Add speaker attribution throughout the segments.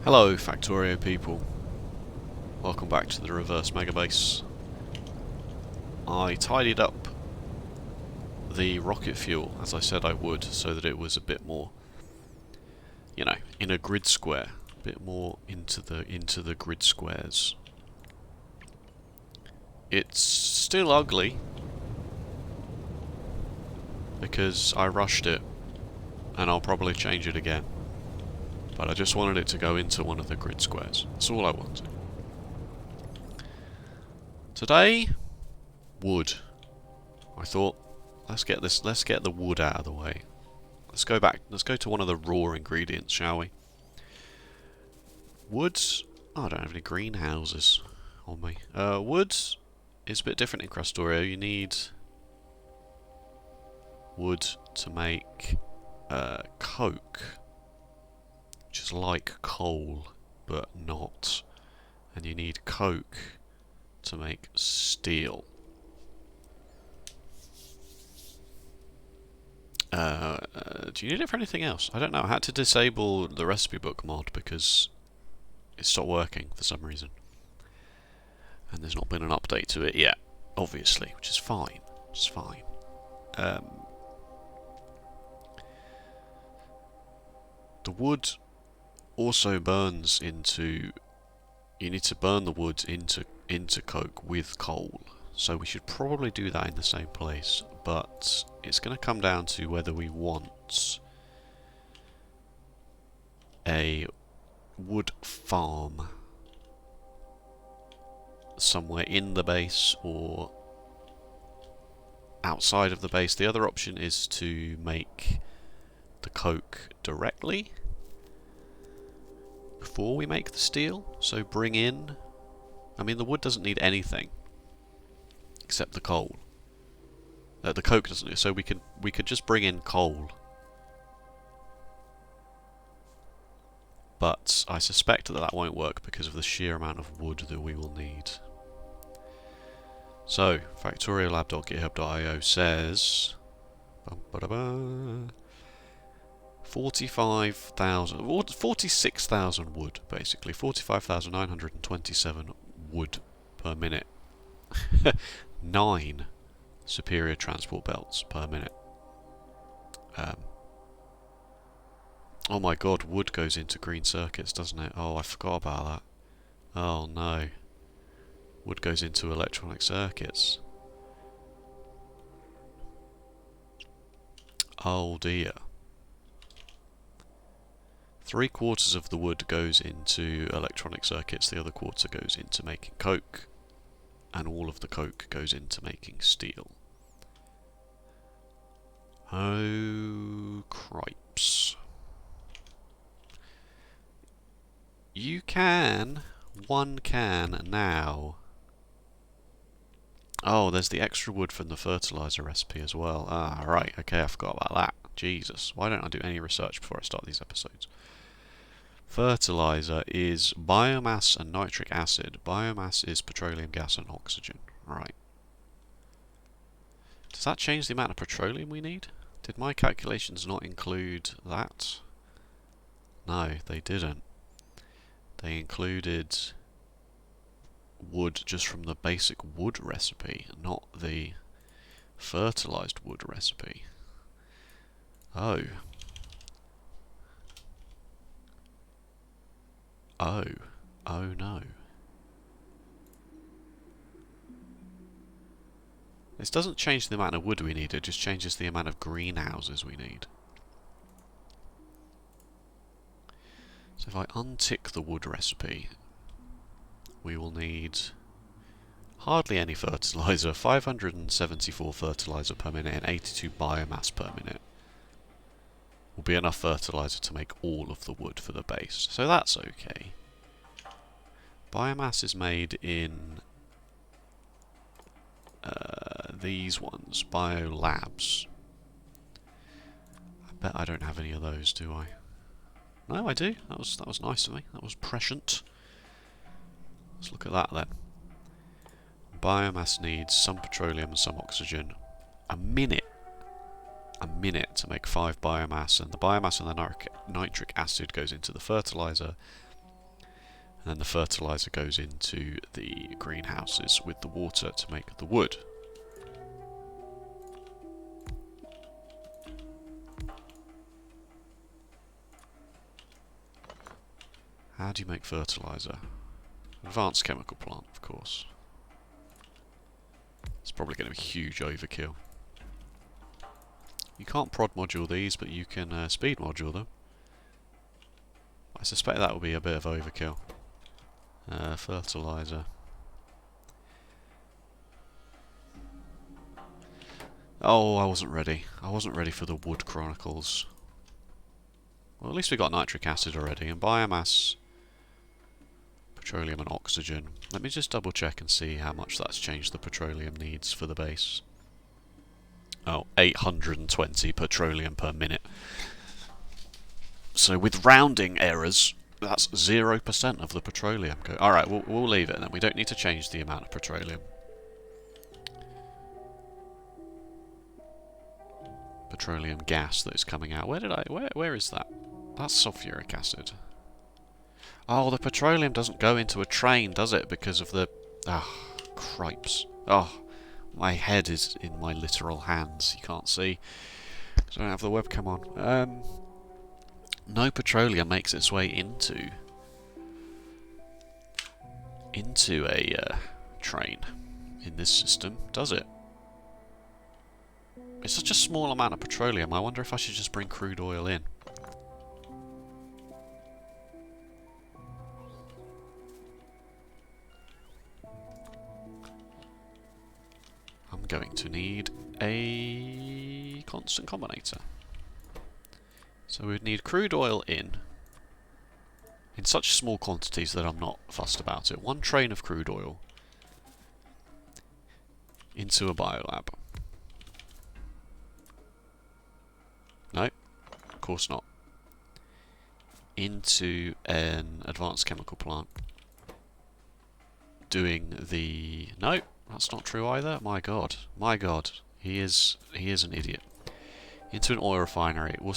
Speaker 1: Hello, Factorio people. Welcome back to the reverse megabase. I tidied up the rocket fuel, as I said I would, so that it was a bit more, you know, in a grid square. A bit more into the grid squares. It's still ugly, because I rushed it, and I'll probably change it again. But I just wanted it to go into one of the grid squares. That's all I wanted. Today, wood. I thought, let's get the wood out of the way. Let's go to one of the raw ingredients, shall we? Wood, oh, I don't have any greenhouses on me. Wood is a bit different in Krastorio. You need wood to make coke, which is like coal, but not. And you need coke to make steel. Do you need it for anything else? I don't know. I had to disable the recipe book mod because it stopped working for some reason. And there's not been an update to it yet, obviously, which is fine. It's fine. The wood also burns into... You need to burn the wood into coke with coal. So we should probably do that in the same place, but it's going to come down to whether we want a wood farm somewhere in the base or outside of the base. The other option is to make the coke directly before we make the steel. So bring in... I mean, the wood doesn't need anything except the coal. The coke doesn't. So we could just bring in coal. But I suspect that that won't work because of the sheer amount of wood that we will need. So, factoriolab.github.io says 46,000 wood, basically. 45,927 wood per minute. 9 superior transport belts per minute. Oh my god, wood goes into green circuits, doesn't it? Oh, I forgot about that. Oh no. Wood goes into electronic circuits. Oh dear. 3/4 of the wood goes into electronic circuits, the other quarter goes into making coke, and all of the coke goes into making steel. Oh, cripes. One can now. Oh, there's the extra wood from the fertilizer recipe as well. Ah, right, okay, I forgot about that. Jesus, why don't I do any research before I start these episodes? Fertilizer is biomass and nitric acid. Biomass is petroleum gas and oxygen. Right. Does that change the amount of petroleum we need? Did my calculations not include that? No, they didn't. They included wood just from the basic wood recipe, not the fertilized wood recipe. Oh. Oh. Oh no. This doesn't change the amount of wood we need, it just changes the amount of greenhouses we need. So if I untick the wood recipe, we will need hardly any fertilizer, 574 fertilizer per minute and 82 biomass per minute. Will be enough fertilizer to make all of the wood for the base, so that's okay. Biomass is made in these ones, biolabs. I bet I don't have any of those, do I? No, I do. That was nice of me. That was prescient. Let's look at that then. Biomass needs some petroleum and some oxygen. A minute to make 5 biomass, and the biomass and the nitric acid goes into the fertilizer, And then the fertilizer goes into the greenhouses with the water to make the wood. How do you make fertilizer? Advanced chemical plant, of course. It's probably going to be huge overkill. You can't prod module these, but you can speed module them. I suspect that will be a bit of overkill. Fertilizer. Oh, I wasn't ready. I wasn't ready for the Wood Chronicles. Well, at least we got nitric acid already, and biomass, petroleum and oxygen. Let me just double check and see how much that's changed the petroleum needs for the base. Oh, 820 petroleum per minute. So with rounding errors, that's 0% of the petroleum. Alright, we'll leave it then. We don't need to change the amount of petroleum. Petroleum gas that is coming out. Where is that? That's sulfuric acid. Oh, the petroleum doesn't go into a train, does it? Because of the... Ah, cripes. Oh, my head is in my literal hands. You can't see. So I don't have the webcam on. No petroleum makes its way into a train in this system, does it? It's such a small amount of petroleum. I wonder if I should just bring crude oil in. I'm going to need a constant combinator. So we would need crude oil in such small quantities that I'm not fussed about it. 1 train of crude oil into a biolab. No, of course not. Into an advanced chemical plant. Doing the... No, that's not true either. My god. My god. He is an idiot. Into an oil refinery. We'll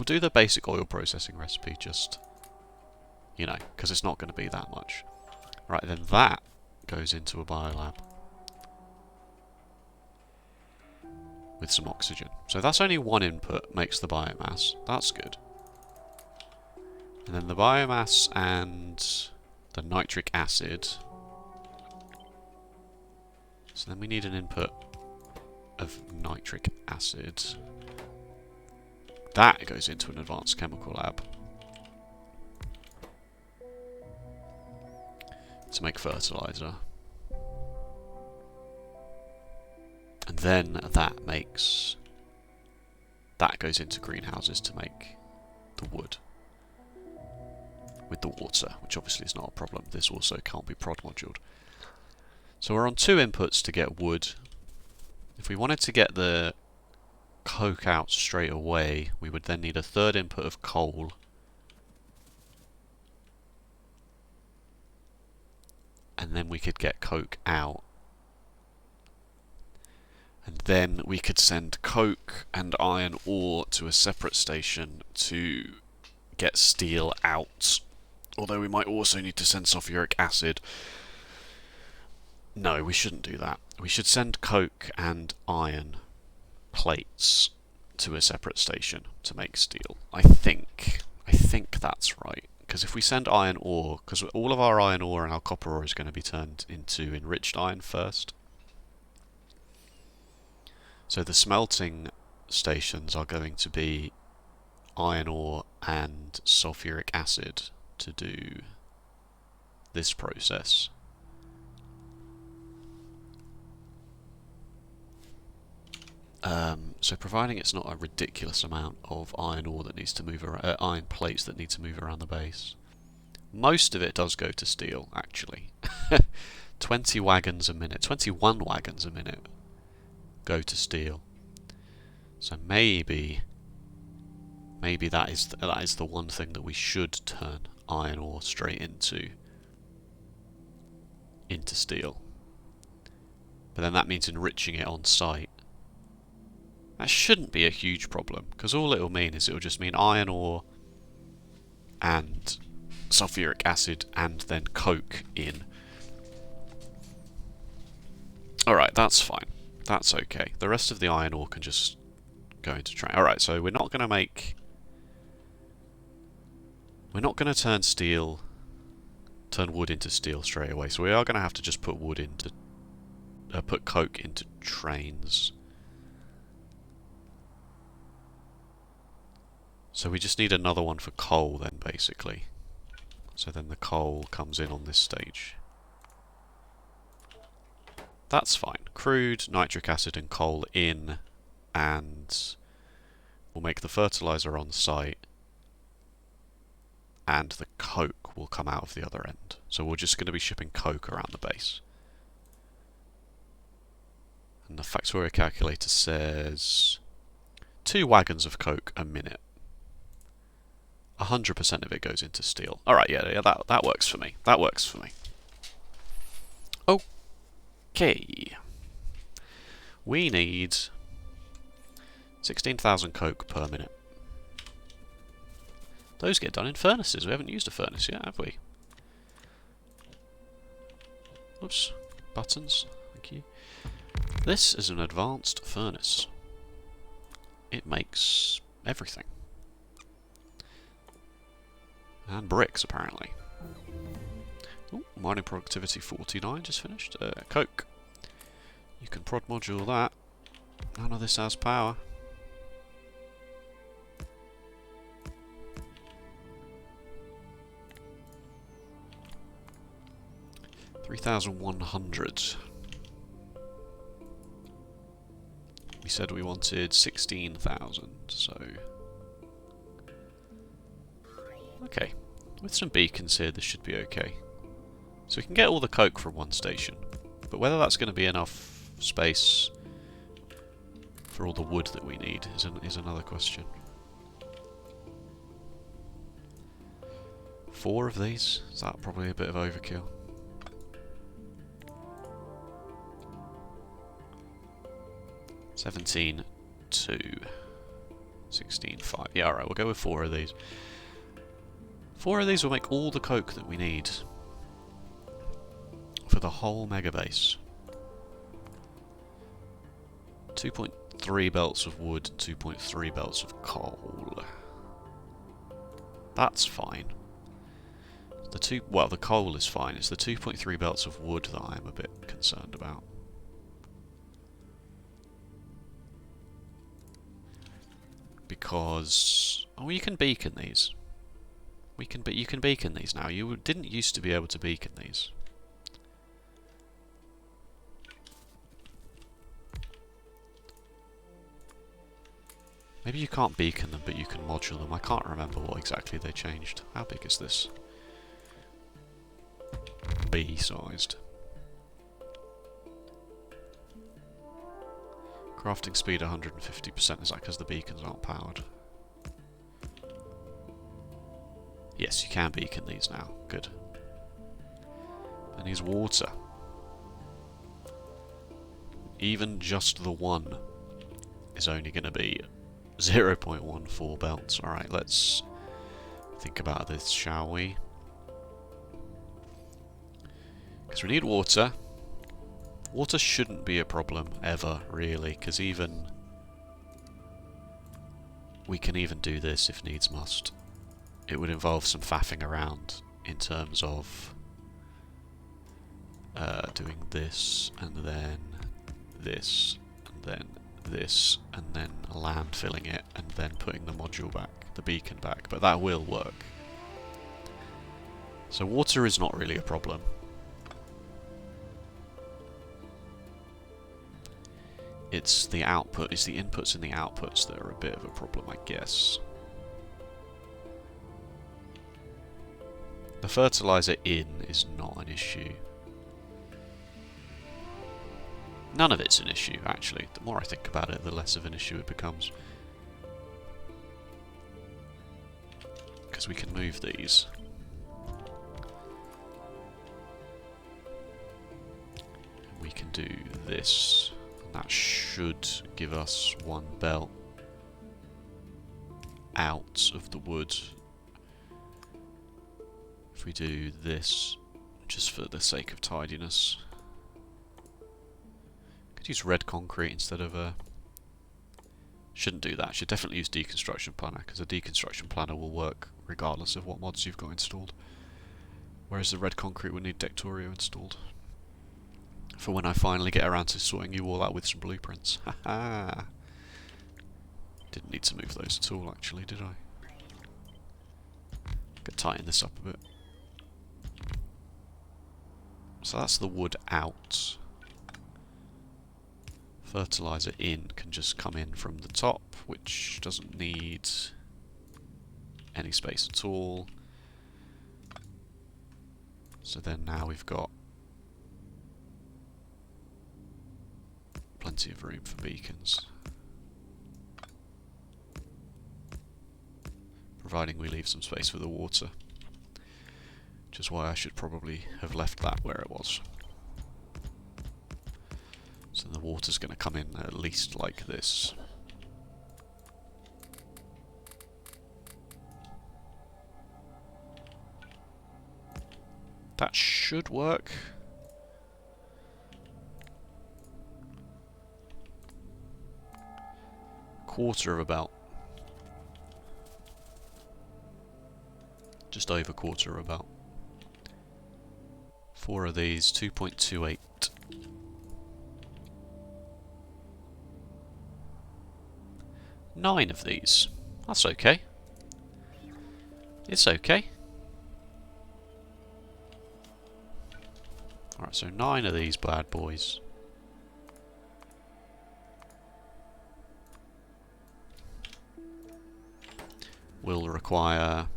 Speaker 1: do the basic oil processing recipe, just, you know, because it's not going to be that much. Right, then that goes into a biolab with some oxygen. So that's only 1 input, makes the biomass. That's good. And then the biomass and the nitric acid. So then we need an input of nitric acid. That goes into an advanced chemical lab to make fertilizer. And then that goes into greenhouses to make the wood with the water, which obviously is not a problem. This also can't be prod moduled. So we're on 2 inputs to get wood. If we wanted to get the coke out straight away, we would then need a 3rd input of coal. And then we could get coke out. And then we could send coke and iron ore to a separate station to get steel out. Although we might also need to send sulfuric acid. No, we shouldn't do that. We should send coke and iron plates to a separate station to make steel. I think that's right. Because if we send iron ore, because all of our iron ore and our copper ore is going to be turned into enriched iron first. So the smelting stations are going to be iron ore and sulfuric acid to do this process. So providing it's not a ridiculous amount of iron ore that needs to move around, iron plates that need to move around the base. Most of it does go to steel, actually. 20 wagons a minute, 21 wagons a minute go to steel. So maybe that is the one thing that we should turn iron ore straight into steel. But then that means enriching it on site. That shouldn't be a huge problem, because all it'll mean is it'll just mean iron ore and sulfuric acid and then coke in. Alright, that's fine. That's okay. The rest of the iron ore can just go into train. Alright, so we're not going to make... We're not going to turn wood into steel straight away, so we are going to have to just put wood into... put coke into trains. So we just need another one for coal then, basically. So then the coal comes in on this stage. That's fine. Crude, nitric acid and coal in, and we'll make the fertilizer on site, and the coke will come out of the other end. So we're just going to be shipping coke around the base. And the Factorio calculator says 2 wagons of coke a minute. 100% of it goes into steel. Alright, yeah, that works for me. That works for me. Okay. We need 16,000 coke per minute. Those get done in furnaces. We haven't used a furnace yet, have we? Oops. Buttons. Thank you. This is an advanced furnace. It makes everything. And bricks, apparently. Ooh, mining productivity 49, just finished. Coke. You can prod module that. None of this has power. $3,100. We said we wanted 16,000, so... Okay, with some beacons here this should be okay. So we can get all the coke from one station, but whether that's going to be enough space for all the wood that we need is another question. 4 of these? Is that probably a bit of overkill? $17.2. $16.5. Yeah, alright, we'll go with 4 of these. 4 of these will make all the coke that we need for the whole mega base. 2.3 belts of wood, 2.3 belts of coal. That's fine. The coal is fine. It's the 2.3 belts of wood that I'm a bit concerned about. Because you can beacon these. You can beacon these now. You didn't used to be able to beacon these. Maybe you can't beacon them, but you can module them. I can't remember what exactly they changed. How big is this? B-sized. Crafting speed 150%. Is that because the beacons aren't powered? Yes, you can beacon these now. Good. And he's water. Even just the one is only going to be 0.14 belts. Alright, let's think about this, shall we? Because we need water. Water shouldn't be a problem, ever, really, because we can even do this if needs must. It would involve some faffing around in terms of doing this, and then this, and then this, and then landfilling it, and then putting the module back, the beacon back, but that will work. So water is not really a problem. It's the output, it's the inputs and the outputs that are a bit of a problem, I guess. The fertilizer in is not an issue. None of it's an issue, actually. The more I think about it, the less of an issue it becomes. Because we can move these. We can do this. That should give us 1 belt out of the wood. If we do this, just for the sake of tidiness. Could use red concrete instead of a... Shouldn't do that. Should definitely use deconstruction planner, because a deconstruction planner will work regardless of what mods you've got installed. Whereas the red concrete would need Krastorio installed. For when I finally get around to sorting you all out with some blueprints. Haha! Didn't need to move those at all, actually, did I? Could tighten this up a bit. So that's the wood out. Fertilizer in can just come in from the top, which doesn't need any space at all. So then now we've got plenty of room for beacons. Providing we leave some space for the water. Which is why I should probably have left that where it was. So the water's going to come in at least like this. That should work. Quarter of about. Just over quarter of about. 4 of these, 2.28. Nine of these. That's okay. It's okay. Alright, so 9 of these bad boys. Will require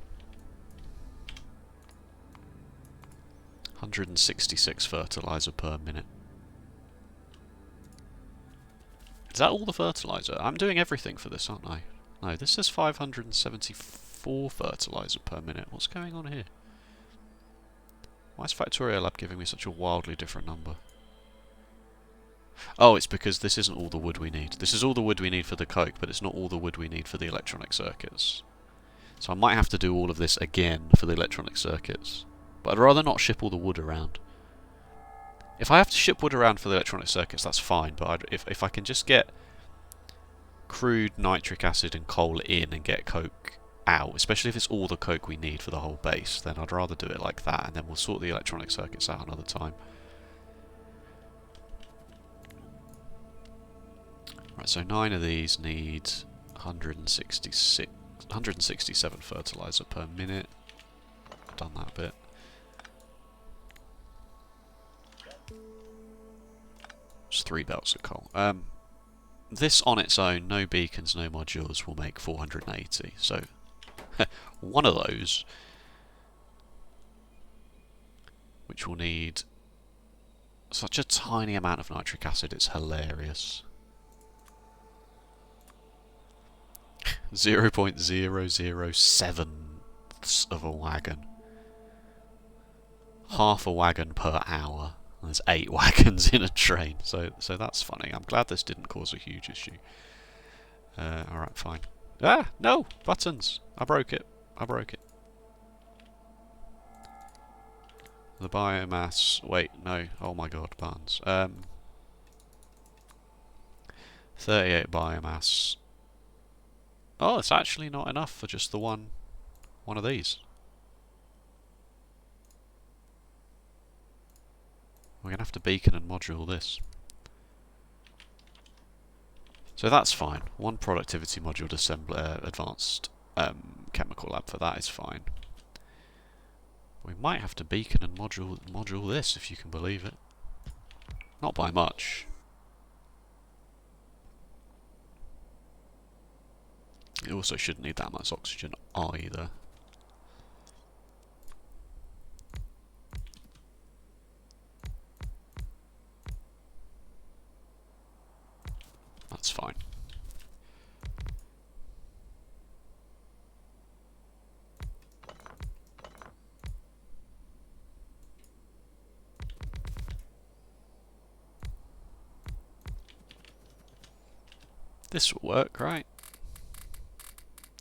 Speaker 1: 166 fertilizer per minute. Is that all the fertilizer? I'm doing everything for this, aren't I? No, this is 574 fertilizer per minute. What's going on here? Why is Factorio Lab giving me such a wildly different number? Oh, it's because this isn't all the wood we need. This is all the wood we need for the coke, but it's not all the wood we need for the electronic circuits. So I might have to do all of this again for the electronic circuits. But I'd rather not ship all the wood around. If I have to ship wood around for the electronic circuits, that's fine, but if I can just get crude nitric acid and coal in and get coke out, especially if it's all the coke we need for the whole base, then I'd rather do it like that, and then we'll sort the electronic circuits out another time. Right, so 9 of these need 167 fertilizer per minute. I've done that bit. Just 3 belts of coal. This on its own, no beacons, no modules, will make 480. So, one of those, which will need such a tiny amount of nitric acid, it's hilarious. 0.007 of a wagon. Half a wagon per hour. There's 8 wagons in a train, so that's funny. I'm glad this didn't cause a huge issue. Alright, fine. Ah! No! Buttons! I broke it. I broke it. The biomass... Wait, no. Oh my god, buttons. 38 biomass. Oh, it's actually not enough for just the one of these. We're going to have to beacon and module this. So that's fine. One productivity module to assemble advanced chemical lab for that is fine. We might have to beacon and module this, if you can believe it. Not by much. It also shouldn't need that much oxygen either. That's fine. This will work, right?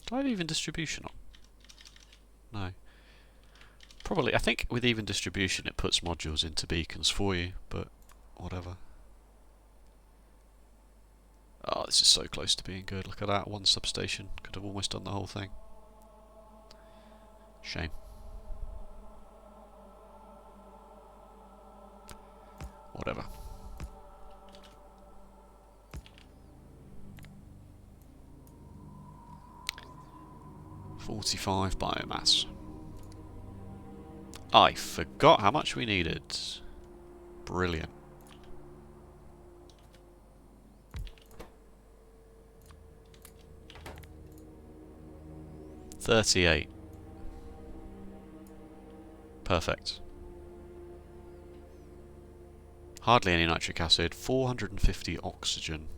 Speaker 1: Do I have even distribution on? No. Probably, I think with even distribution it puts modules into beacons for you, but whatever. Oh, this is so close to being good. Look at that, one substation. Could have almost done the whole thing. Shame. Whatever. $45 biomass. I forgot how much we needed. Brilliant. $38. Perfect. Hardly any nitric acid. 450 oxygen.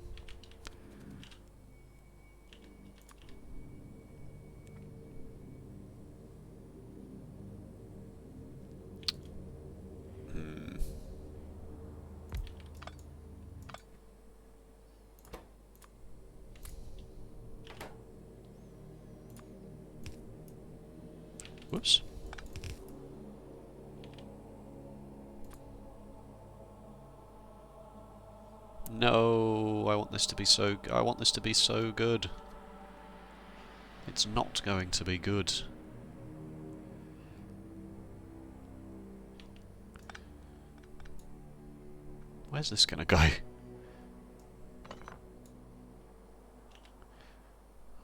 Speaker 1: Whoops. No, I want this to be so. I want this to be so good. It's not going to be good. Where's this gonna go?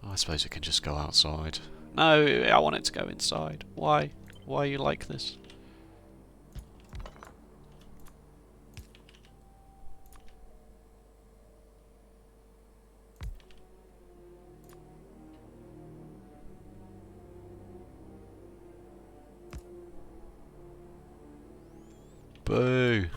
Speaker 1: Oh, I suppose it can just go outside. No, I want it to go inside. Why? Why are you like this? Boo!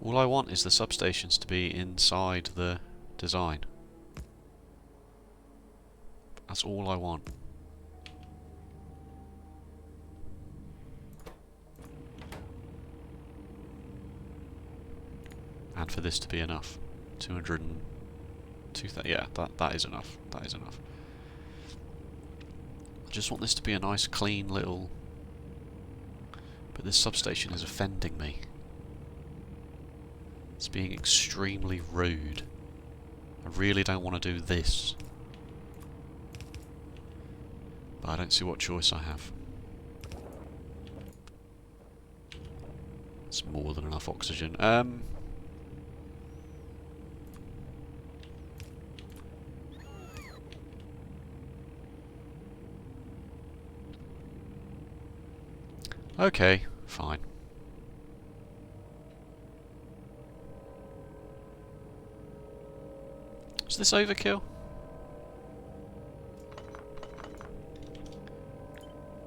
Speaker 1: All I want is the substations to be inside the design. That's all I want. And for this to be enough. 200 and... yeah, that is enough. That is enough. I just want this to be a nice clean little... But this substation is offending me. It's being extremely rude. I really don't want to do this. But I don't see what choice I have. It's more than enough oxygen. Okay, fine. Is this overkill?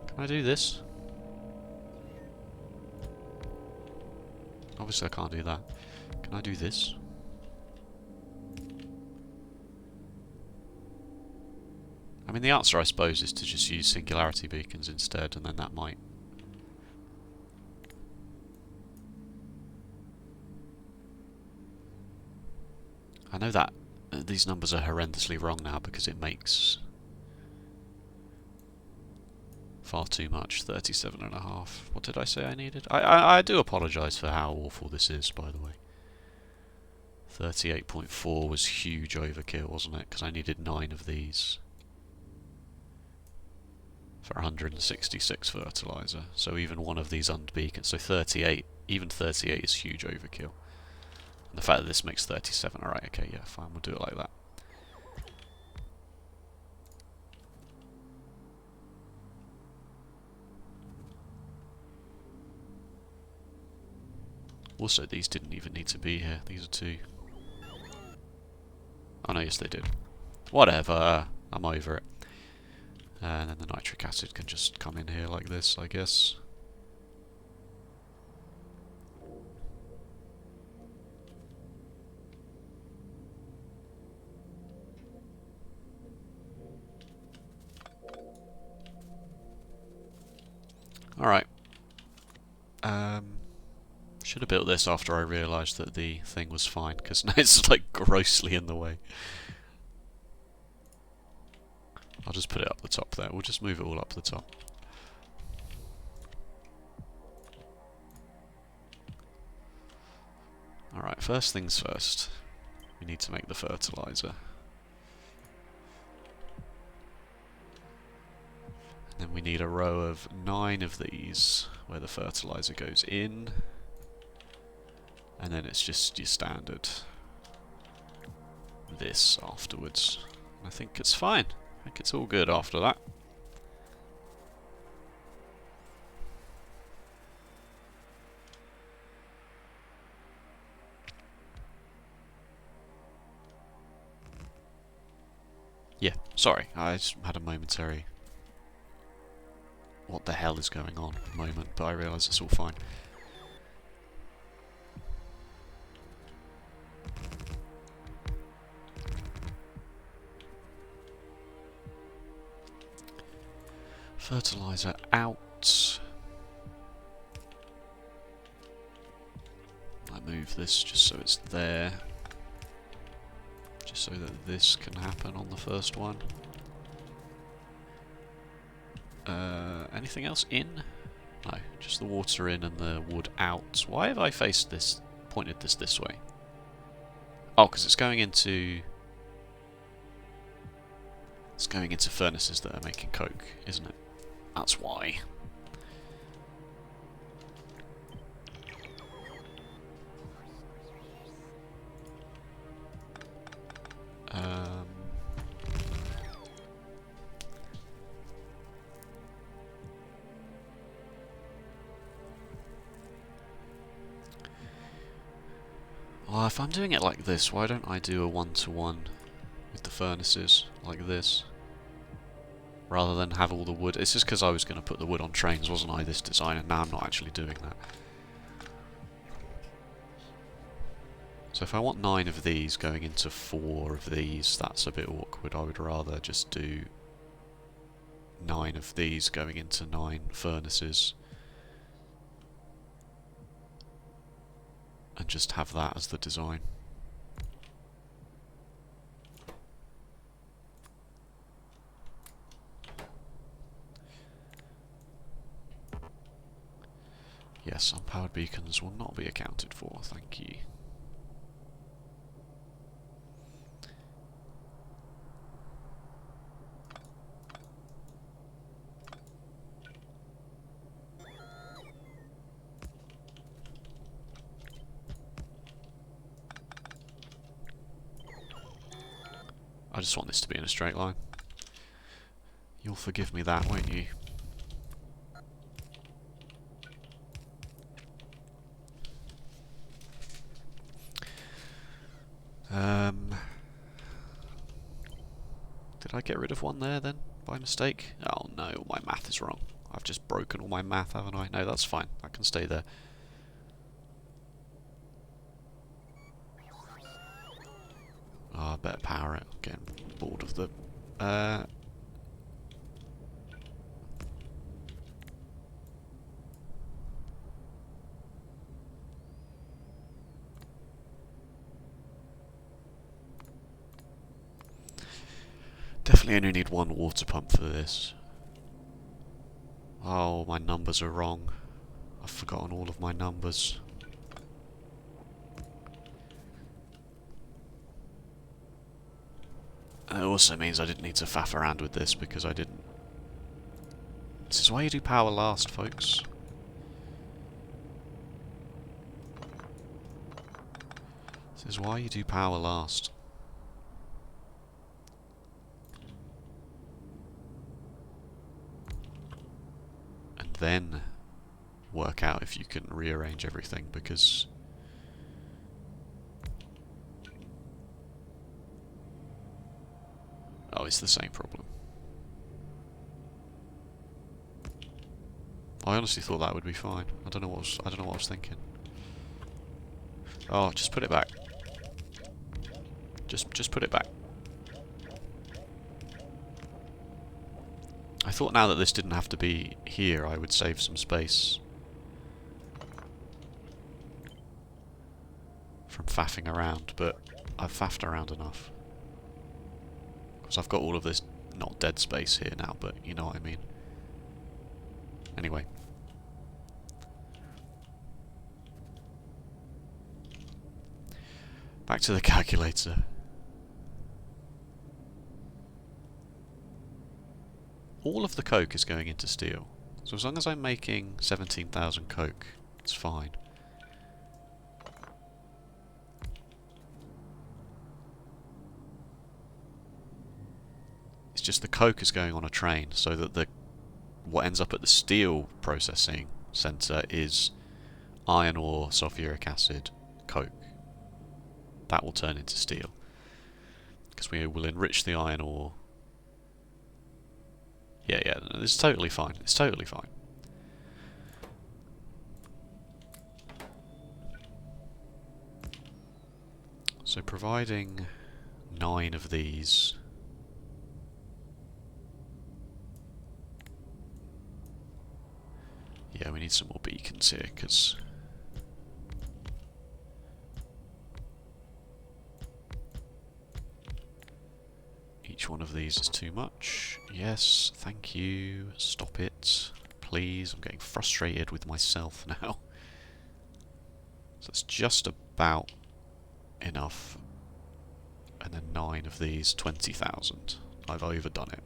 Speaker 1: Can I do this? Obviously I can't do that. Can I do this? I mean, the answer I suppose is to just use singularity beacons instead, and then that might... I know that these numbers are horrendously wrong now because it makes far too much. 37.5. What did I say I needed? I do apologise for how awful this is, by the way. 38.4 was huge overkill, wasn't it? Because I needed 9 of these for 166 fertiliser. So even one of these unbeacons. So 38, even 38 is huge overkill. And the fact that this makes 37, alright, okay, yeah, fine, we'll do it like that. Also, these didn't even need to be here. These are 2. Oh no, yes they did. Whatever, I'm over it. And then the nitric acid can just come in here like this, I guess. Alright. Should have built this after I realised that the thing was fine, because now it's like grossly in the way. I'll just put it up the top there. We'll just move it all up the top. Alright, first things first. We need to make the fertilizer. And then we need a row of 9 of these where the fertilizer goes in. And then it's just your standard this afterwards. I think it's fine. I think it's all good after that. Yeah, sorry, I just had a momentary what the hell is going on moment, but I realise it's all fine. Fertilizer out. I move this just so it's there. Just so that this can happen on the first one. Anything else in? No, just the water in and the wood out. Why have I faced this, pointed this way? Oh, because it's going into... It's going into furnaces that are making coke, isn't it? That's why. Well, if I'm doing it like this, why don't I do a one-to-one with the furnaces, like this? Rather than have all the wood. It's just because I was going to put the wood on trains, wasn't I, this design, and now I'm not actually doing that. So if I want 9 of these going into 4 of these, that's a bit awkward. I would rather just do 9 of these going into 9 furnaces. And just have that as the design. Yes, unpowered beacons will not be accounted for, thank you. I just want this to be in a straight line. You'll forgive me that, won't you? Did I get rid of one there then, by mistake? Oh no, my math is wrong. I've just broken all my math, haven't I? No, that's fine. That can stay there. Oh, I better power it. I'm getting bored of the... Definitely only need one water pump for this. Oh, my numbers are wrong. I've forgotten all of my numbers. And it also means I didn't need to faff around with this because I didn't. This is why you do power last, folks. This is why you do power last. And then work out if you can rearrange everything, because oh, it's the same problem. I honestly thought that would be fine. I don't know what I was thinking. Oh, just put it back. Just put it back. I thought now that this didn't have to be here, I would save some space from faffing around, but I've faffed around enough. Because I've got all of this not dead space here now, but you know what I mean. Anyway. Back to the calculator. All of the coke is going into steel. So as long as I'm making 17,000 coke, it's fine. It's just the coke is going on a train, so that what ends up at the steel processing centre is iron ore, sulfuric acid, coke. That will turn into steel. Because we will enrich the iron ore. Yeah, it's totally fine. It's totally fine. So providing 9 of these. Yeah, we need some more beacons here, because each one of these is too much. Yes, thank you. Stop it. Please, I'm getting frustrated with myself now. So it's just about enough. And then 9 of these, 20,000. I've overdone it.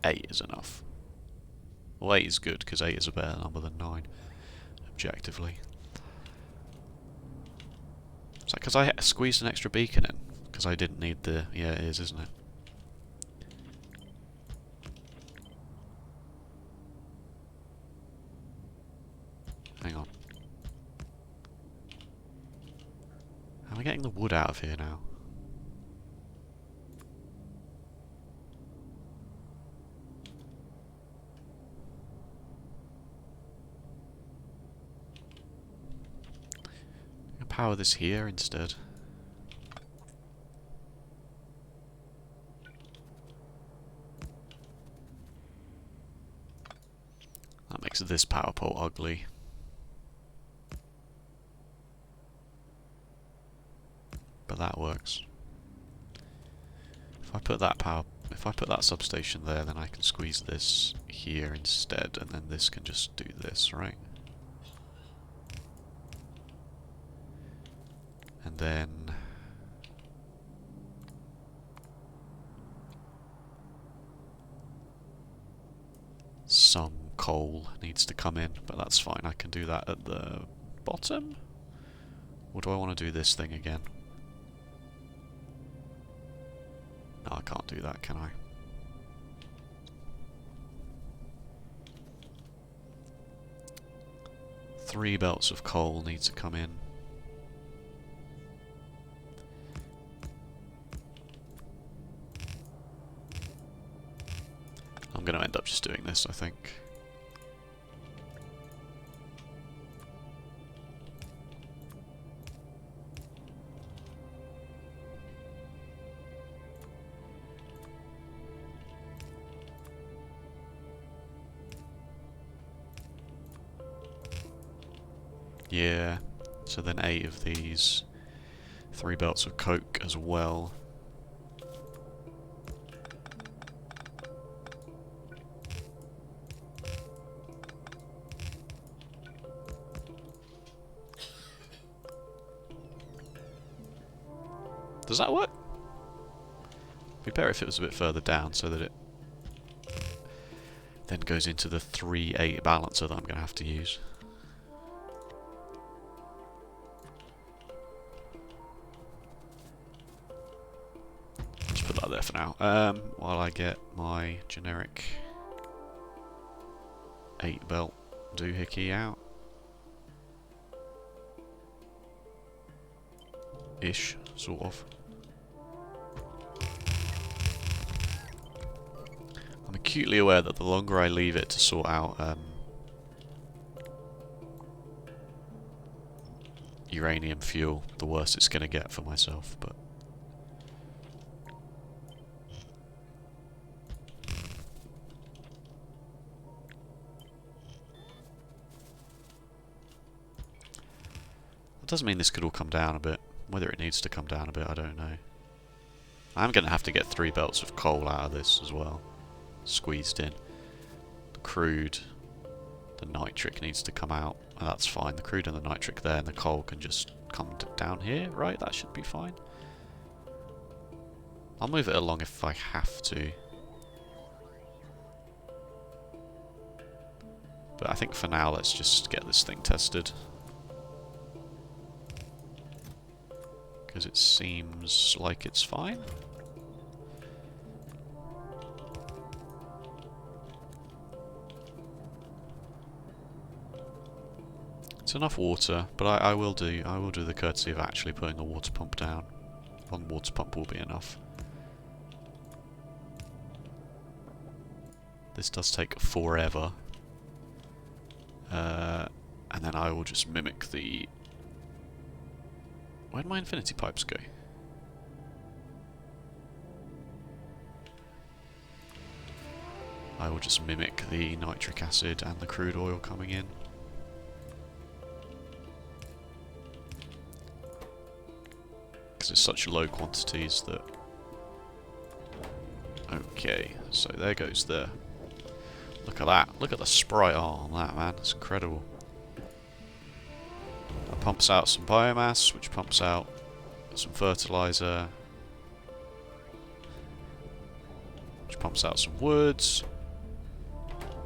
Speaker 1: 8 is enough. Well, 8 is good, because 8 is a better number than 9, objectively. Is that because I squeezed an extra beacon in? Because I didn't need the... Yeah, it is, isn't it? Hang on. How am I getting the wood out of here now? I can power this here instead. That makes this power pole ugly. But that works. If I put that substation there, then I can squeeze this here instead, and then this can just do this, right? And then some coal needs to come in, but that's fine. I can do that at the bottom. Or do I want to do this thing again? No, I can't do that, can I? Three belts of coal need to come in. I'm going to end up just doing this, I think. Yeah, so then 8 of these. 3 belts of coke as well. Does that work? It'd be better if it was a bit further down so that it then goes into the 3-8 balancer that I'm going to have to use. Just put that there for now. While I get my generic 8 belt doohickey out. Ish, sort of. I'm acutely aware that the longer I leave it to sort out uranium fuel, the worse it's going to get for myself, but... That does mean this could all come down a bit. Whether it needs to come down a bit, I don't know. I'm going to have to get 3 belts of coal out of this as well. Squeezed in. The crude, the nitric needs to come out. And that's fine. The crude and the nitric there, and the coal can just come down here, right? That should be fine. I'll move it along if I have to. But I think for now, let's just get this thing tested. Because it seems like it's fine. It's enough water, but I will do the courtesy of actually putting a water pump down. One water pump will be enough. This does take forever. And then I will just mimic the... Where'd my infinity pipes go? I will just mimic the nitric acid and the crude oil coming in. Because it's such low quantities that... Okay, so there goes the... Look at that. Look at the sprite art on that, man. It's incredible. That pumps out some biomass, which pumps out some fertilizer, which pumps out some woods,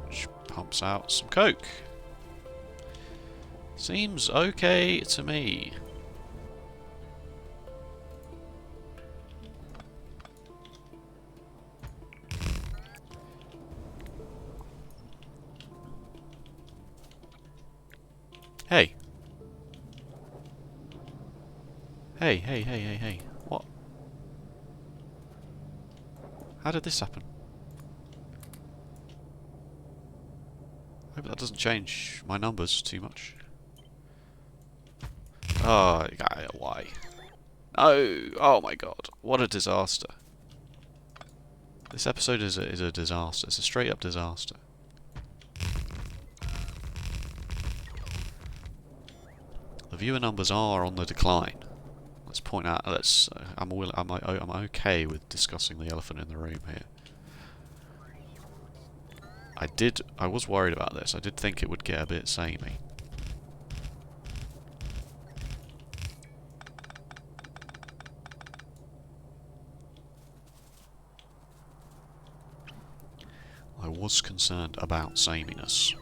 Speaker 1: which pumps out some coke. Seems okay to me. Hey. Hey. What? How did this happen? I hope that doesn't change my numbers too much. Oh, why? No! Oh my god. What a disaster. This episode is a disaster. It's a straight up disaster. The viewer numbers are on the decline. Let's point out. I'm okay with discussing the elephant in the room here. I was worried about this. I did think it would get a bit samey. I was concerned about sameness.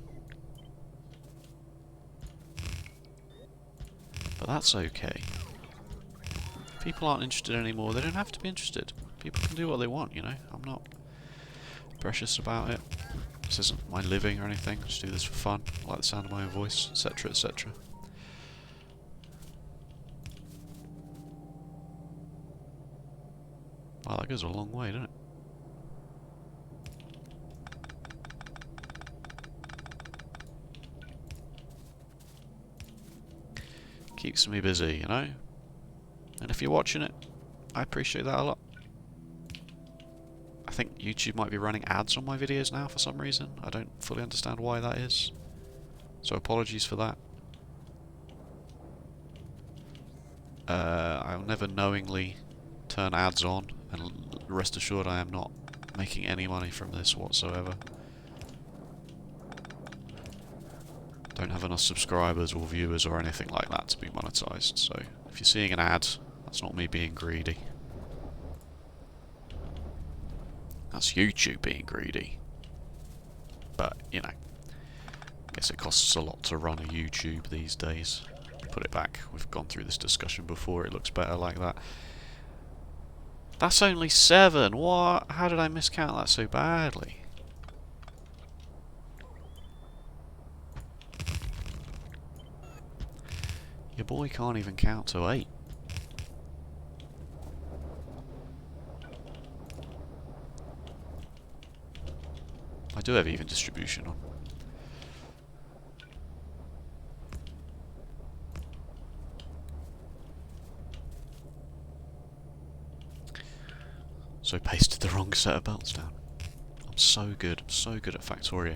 Speaker 1: But that's okay. If people aren't interested anymore, they don't have to be interested. People can do what they want, you know? I'm not precious about it. This isn't my living or anything. I just do this for fun. I like the sound of my own voice, etc, etc. Wow, that goes a long way, doesn't it? Keeps me busy, you know? And if you're watching it, I appreciate that a lot. I think YouTube might be running ads on my videos now for some reason. I don't fully understand why that is. So apologies for that. I'll never knowingly turn ads on, and rest assured I am not making any money from this whatsoever. Don't have enough subscribers or viewers or anything like that to be monetized, so if you're seeing an ad, that's not me being greedy. That's YouTube being greedy. But, you know, I guess it costs a lot to run a YouTube these days. Put it back, we've gone through this discussion before, it looks better like that. That's only 7, what? How did I miscount that so badly? Your boy can't even count to 8. I do have even distribution on. So pasted the wrong set of belts down. I'm so good at Factorio.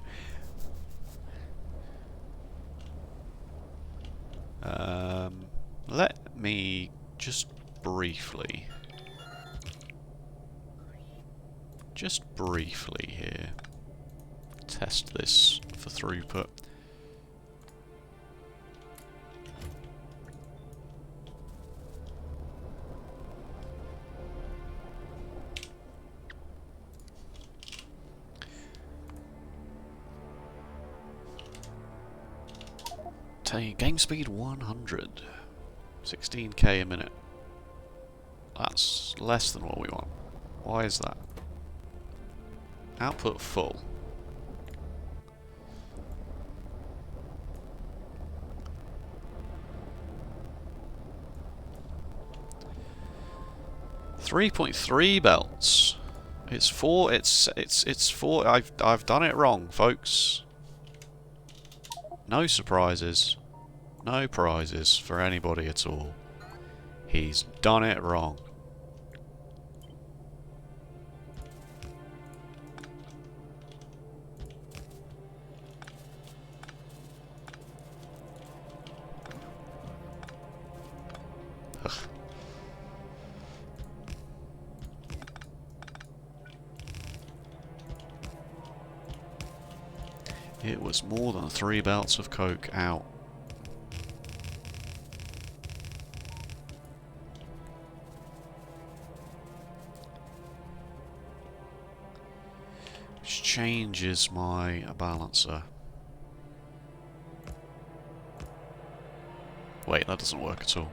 Speaker 1: Let me just briefly just briefly here test this for throughput. Game speed 100. 16k a minute. That's less than what we want. Why is that? Output full. .3 belts. It's 4. It's 4. I've done it wrong, folks. No surprises. No prizes for anybody at all. He's done it wrong. Ugh. It was more than 3 belts of coke out. Which changes my balancer. Wait, that doesn't work at all.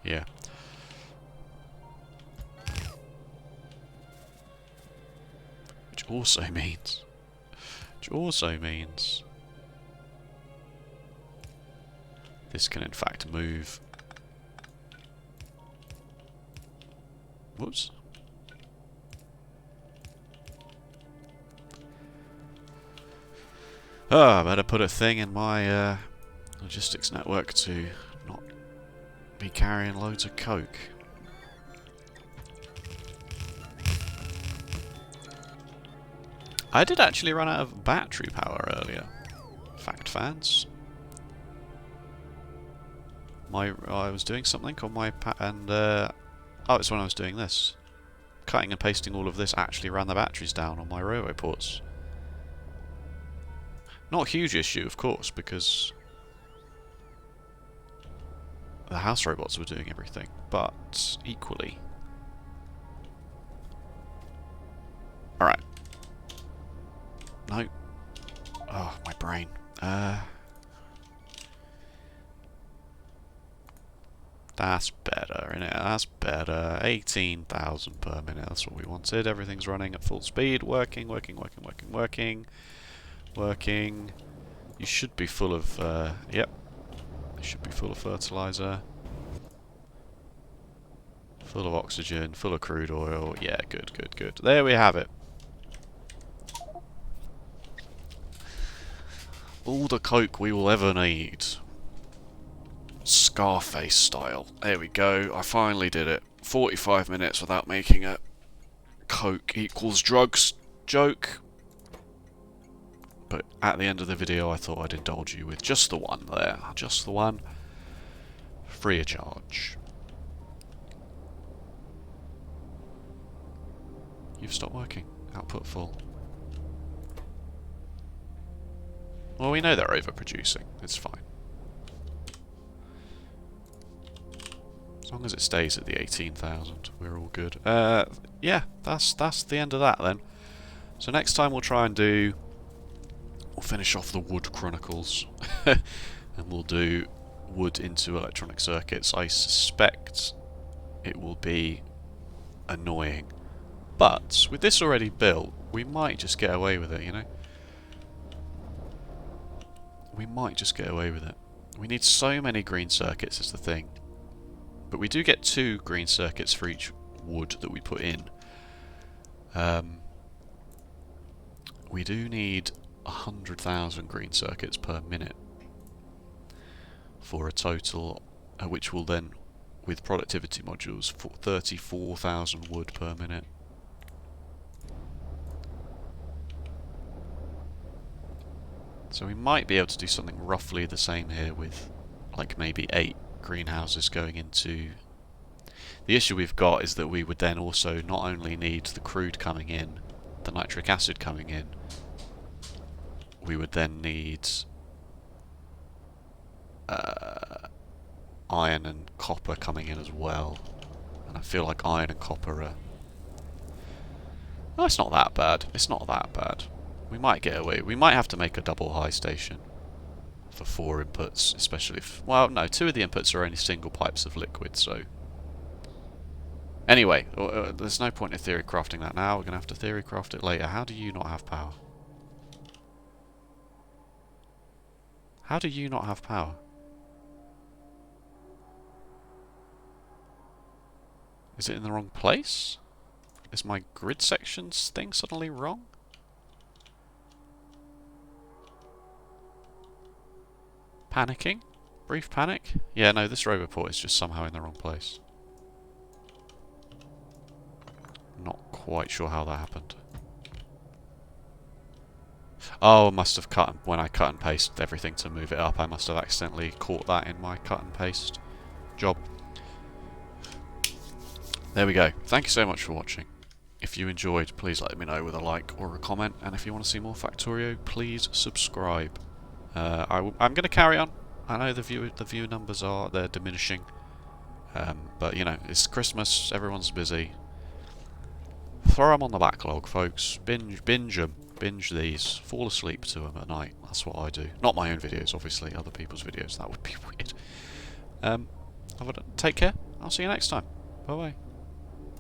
Speaker 1: Yeah. Which also means this can in fact move. Whoops. I better put a thing in my logistics network to not be carrying loads of coke. I did actually run out of battery power earlier. Fact fans. I was doing something on my oh, it's when I was doing this. Cutting and pasting all of this actually ran the batteries down on my roboports. Not a huge issue, of course, because the house robots were doing everything, but equally. Alright. No. Oh, my brain. That's better, innit? That's better. 18,000 per minute, that's what we wanted. Everything's running at full speed. Working. You should be full of, yep. You should be full of fertilizer. Full of oxygen, full of crude oil. Yeah, good. There we have it. All the coke we will ever need. Scarface style. There we go. I finally did it. 45 minutes without making a coke equals drugs joke. But at the end of the video I thought I'd indulge you with just the one there. Just the one. Free of charge. You've stopped working. Output full. Well, we know they're overproducing. It's fine. As long as it stays at the 18,000, we're all good. Yeah, that's the end of that then. So next time we'll finish off the Wood Chronicles, and we'll do wood into electronic circuits. I suspect it will be annoying, but with this already built, we might just get away with it, you know? We might just get away with it. We need so many green circuits is the thing. But we do get 2 green circuits for each wood that we put in. We do need 100,000 green circuits per minute for a total, which will then, with productivity modules, 34,000 wood per minute. So we might be able to do something roughly the same here with, like, maybe 8 greenhouses going into The issue we've got is that we would then also not only need the crude coming in, the nitric acid coming in, we would then need iron and copper coming in as well. And I feel like iron and copper are... Oh, it's not that bad. It's not that bad. We might get away. We might have to make a double high station for 4 inputs, especially if... Well, no, 2 of the inputs are only single pipes of liquid, so... Anyway, there's no point in theory crafting that now. We're going to have to theory craft it later. How do you not have power? How do you not have power? Is it in the wrong place? Is my grid sections thing suddenly wrong? Panicking? Brief panic? Yeah, no, this roboport is just somehow in the wrong place. Not quite sure how that happened. Oh, I must have when I cut and pasted everything to move it up, I must have accidentally caught that in my cut and paste job. There we go. Thank you so much for watching. If you enjoyed, please let me know with a like or a comment, and if you want to see more Factorio, please subscribe. I'm going to carry on. I know the view numbers they're diminishing, but you know, it's Christmas, everyone's busy. Throw them on the backlog, folks. Binge them. Binge these. Fall asleep to them at night. That's what I do. Not my own videos, obviously. Other people's videos. That would be weird. Take care. I'll see you next time. Bye bye.